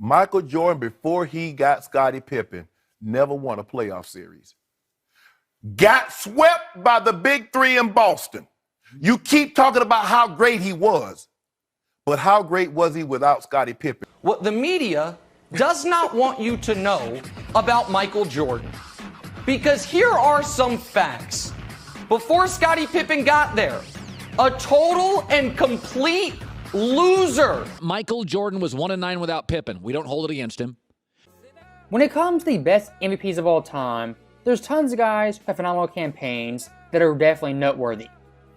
Michael Jordan, before he got Scottie Pippen, never won a playoff series. Got swept by the big three in Boston. You keep talking about how great he was, but how great was he without Scottie Pippen? What the media does not want you to know about Michael Jordan. Because here are some facts. Before Scottie Pippen got there, a total and complete loser. Michael Jordan was 1-9 without Pippen. We don't hold it against him. When it comes to the best MVPs of all time, there's tons of guys who have phenomenal campaigns that are definitely noteworthy.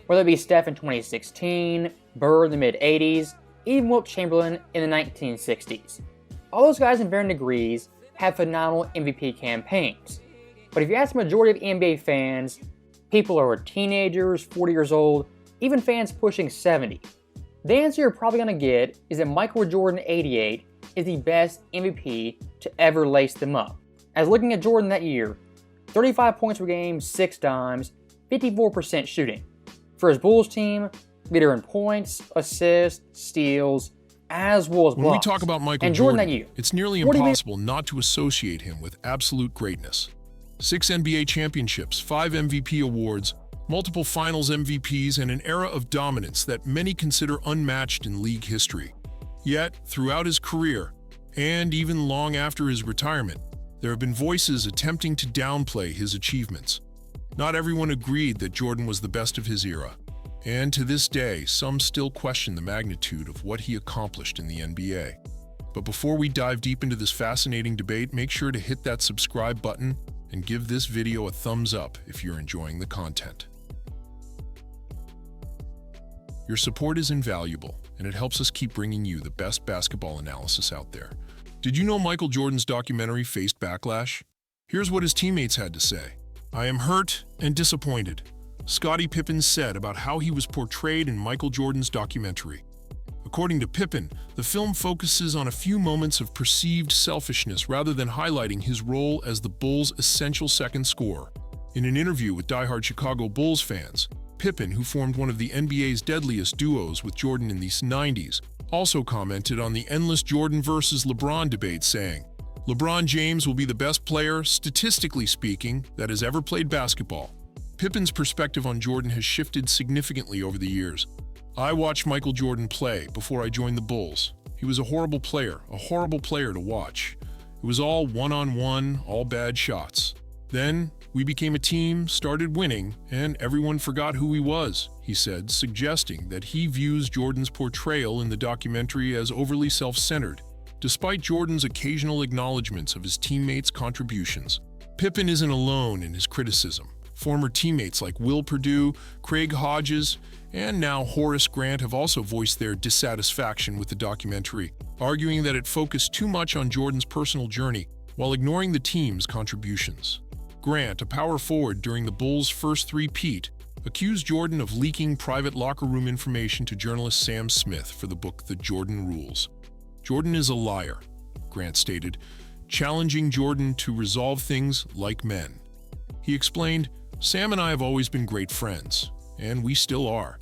Whether it be Steph in 2016, Bird in the mid-80s, even Wilt Chamberlain in the 1960s. All those guys in varying degrees have phenomenal MVP campaigns. But if you ask the majority of NBA fans, people who are teenagers, 40 years old, even fans pushing 70, the answer you're probably going to get is that Michael Jordan 88 is the best MVP to ever lace them up. As looking at Jordan that year, 35 points per game, 6 dimes, 54% shooting. For his Bulls team, leader in points, assists, steals, as well as blocks. When we talk about Michael and Jordan Jordan, that year, it's nearly impossible not to associate him with absolute greatness. 6 NBA championships, 5 MVP awards, multiple finals MVPs, and an era of dominance that many consider unmatched in league history. Yet, throughout his career, and even long after his retirement, there have been voices attempting to downplay his achievements. Not everyone agreed that Jordan was the best of his era, and to this day, some still question the magnitude of what he accomplished in the NBA. But before we dive deep into this fascinating debate, make sure to hit that subscribe button and give this video a thumbs up if you're enjoying the content. Your support is invaluable, and it helps us keep bringing you the best basketball analysis out there. Did you know Michael Jordan's documentary faced backlash? Here's what his teammates had to say. "I am hurt and disappointed," Scottie Pippen said about how he was portrayed in Michael Jordan's documentary. According to Pippen, the film focuses on a few moments of perceived selfishness rather than highlighting his role as the Bulls' essential second scorer. In an interview with diehard Chicago Bulls fans, Pippen, who formed one of the NBA's deadliest duos with Jordan in the 90s, also commented on the endless Jordan versus LeBron debate, saying, "LeBron James will be the best player, statistically speaking, that has ever played basketball." Pippen's perspective on Jordan has shifted significantly over the years. "I watched Michael Jordan play before I joined the Bulls. He was a horrible player to watch. It was all one-on-one, all bad shots. Then we became a team, started winning, and everyone forgot who he was," he said, suggesting that he views Jordan's portrayal in the documentary as overly self-centered. Despite Jordan's occasional acknowledgments of his teammates' contributions, Pippen isn't alone in his criticism. Former teammates like Will Perdue, Craig Hodges, and now Horace Grant have also voiced their dissatisfaction with the documentary, arguing that it focused too much on Jordan's personal journey while ignoring the team's contributions. Grant, a power forward during the Bulls' first three-peat, accused Jordan of leaking private locker room information to journalist Sam Smith for the book The Jordan Rules. "Jordan is a liar," Grant stated, challenging Jordan to resolve things like men. He explained, "Sam and I have always been great friends, and we still are.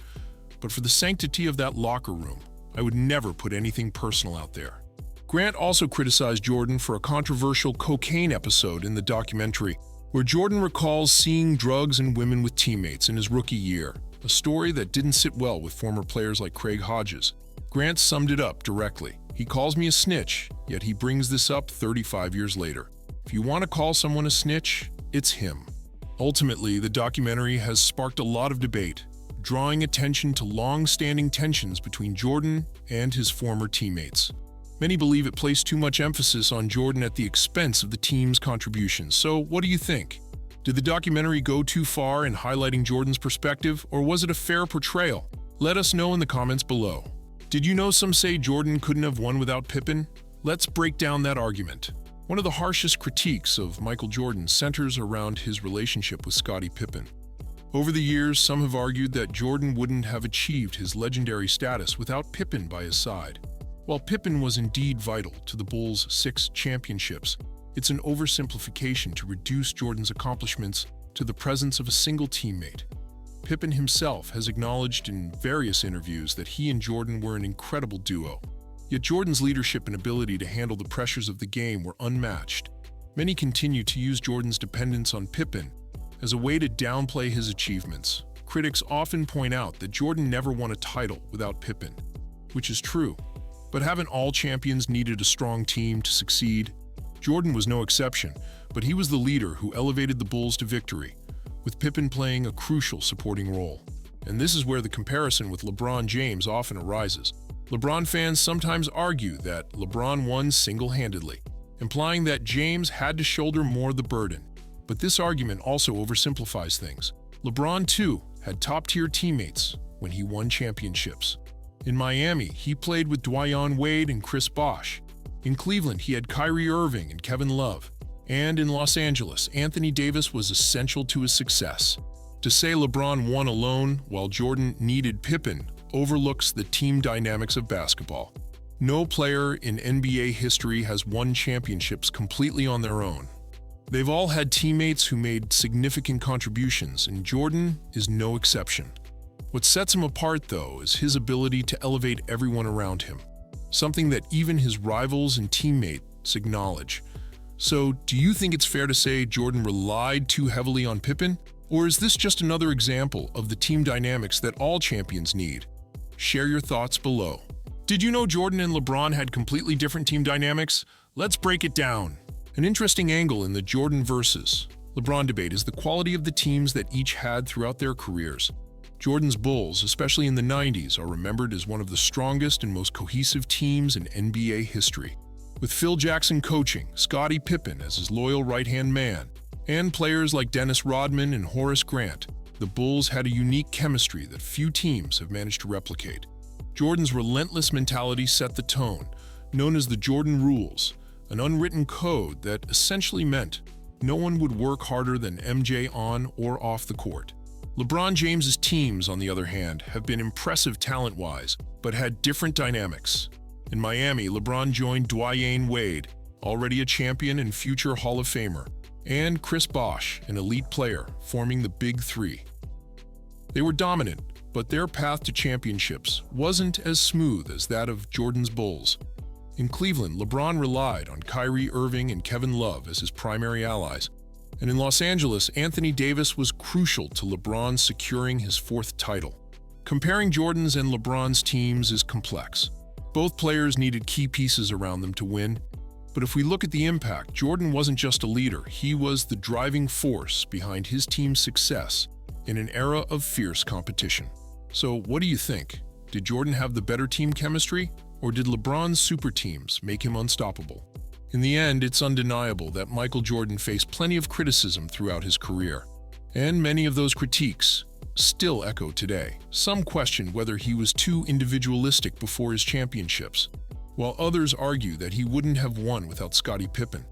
But for the sanctity of that locker room, I would never put anything personal out there." Grant also criticized Jordan for a controversial cocaine episode in the documentary, where Jordan recalls seeing drugs and women with teammates in his rookie year, a story that didn't sit well with former players like Craig Hodges. Grant summed it up directly. "He calls me a snitch, yet he brings this up 35 years later. If you want to call someone a snitch, it's him." Ultimately, the documentary has sparked a lot of debate, drawing attention to long-standing tensions between Jordan and his former teammates. Many believe it placed too much emphasis on Jordan at the expense of the team's contributions. So, what do you think? Did the documentary go too far in highlighting Jordan's perspective, or was it a fair portrayal? Let us know in the comments below. Did you know some say Jordan couldn't have won without Pippen? Let's break down that argument. One of the harshest critiques of Michael Jordan centers around his relationship with Scottie Pippen. Over the years, some have argued that Jordan wouldn't have achieved his legendary status without Pippen by his side. While Pippen was indeed vital to the Bulls' 6 championships, it's an oversimplification to reduce Jordan's accomplishments to the presence of a single teammate. Pippen himself has acknowledged in various interviews that he and Jordan were an incredible duo. Yet Jordan's leadership and ability to handle the pressures of the game were unmatched. Many continue to use Jordan's dependence on Pippen as a way to downplay his achievements. Critics often point out that Jordan never won a title without Pippen, which is true. But haven't all champions needed a strong team to succeed? Jordan was no exception, but he was the leader who elevated the Bulls to victory, with Pippen playing a crucial supporting role. And this is where the comparison with LeBron James often arises. LeBron fans sometimes argue that LeBron won single-handedly, implying that James had to shoulder more of the burden. But this argument also oversimplifies things. LeBron, too, had top-tier teammates when he won championships. In Miami, he played with Dwyane Wade and Chris Bosh. In Cleveland, he had Kyrie Irving and Kevin Love. And in Los Angeles, Anthony Davis was essential to his success. To say LeBron won alone while Jordan needed Pippen overlooks the team dynamics of basketball. No player in NBA history has won championships completely on their own. They've all had teammates who made significant contributions, and Jordan is no exception. What sets him apart, though, is his ability to elevate everyone around him, something that even his rivals and teammates acknowledge. So, do you think it's fair to say Jordan relied too heavily on Pippen? Or is this just another example of the team dynamics that all champions need? Share your thoughts below. Did you know Jordan and LeBron had completely different team dynamics? Let's break it down. An interesting angle in the Jordan versus LeBron debate is the quality of the teams that each had throughout their careers. Jordan's Bulls, especially in the 90s, are remembered as one of the strongest and most cohesive teams in NBA history. With Phil Jackson coaching, Scottie Pippen as his loyal right-hand man, and players like Dennis Rodman and Horace Grant, the Bulls had a unique chemistry that few teams have managed to replicate. Jordan's relentless mentality set the tone, known as the Jordan Rules, an unwritten code that essentially meant no one would work harder than MJ on or off the court. LeBron James's teams, on the other hand, have been impressive talent-wise, but had different dynamics. In Miami, LeBron joined Dwyane Wade, already a champion and future Hall of Famer, and Chris Bosh, an elite player, forming the Big Three. They were dominant, but their path to championships wasn't as smooth as that of Jordan's Bulls. In Cleveland, LeBron relied on Kyrie Irving and Kevin Love as his primary allies, and in Los Angeles, Anthony Davis was crucial to LeBron securing his fourth title. Comparing Jordan's and LeBron's teams is complex. Both players needed key pieces around them to win, but if we look at the impact, Jordan wasn't just a leader, he was the driving force behind his team's success in an era of fierce competition. So what do you think? Did Jordan have the better team chemistry, or did LeBron's super teams make him unstoppable? In the end, it's undeniable that Michael Jordan faced plenty of criticism throughout his career, and many of those critiques still echo today. Some question whether he was too individualistic before his championships, while others argue that he wouldn't have won without Scottie Pippen.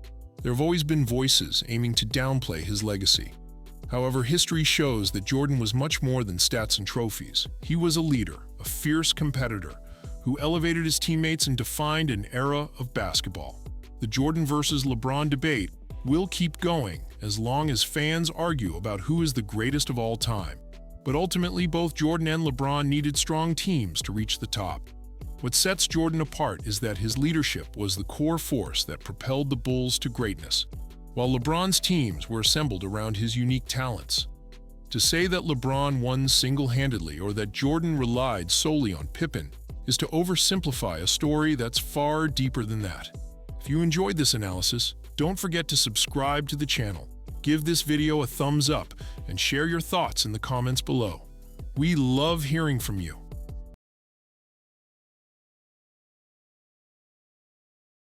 There have always been voices aiming to downplay his legacy. However, history shows that Jordan was much more than stats and trophies. He was a leader, a fierce competitor, who elevated his teammates and defined an era of basketball. The Jordan versus LeBron debate will keep going as long as fans argue about who is the greatest of all time. But ultimately, both Jordan and LeBron needed strong teams to reach the top. What sets Jordan apart is that his leadership was the core force that propelled the Bulls to greatness, while LeBron's teams were assembled around his unique talents. To say that LeBron won single-handedly or that Jordan relied solely on Pippen is to oversimplify a story that's far deeper than that. If you enjoyed this analysis, don't forget to subscribe to the channel, give this video a thumbs up, and share your thoughts in the comments below. We love hearing from you.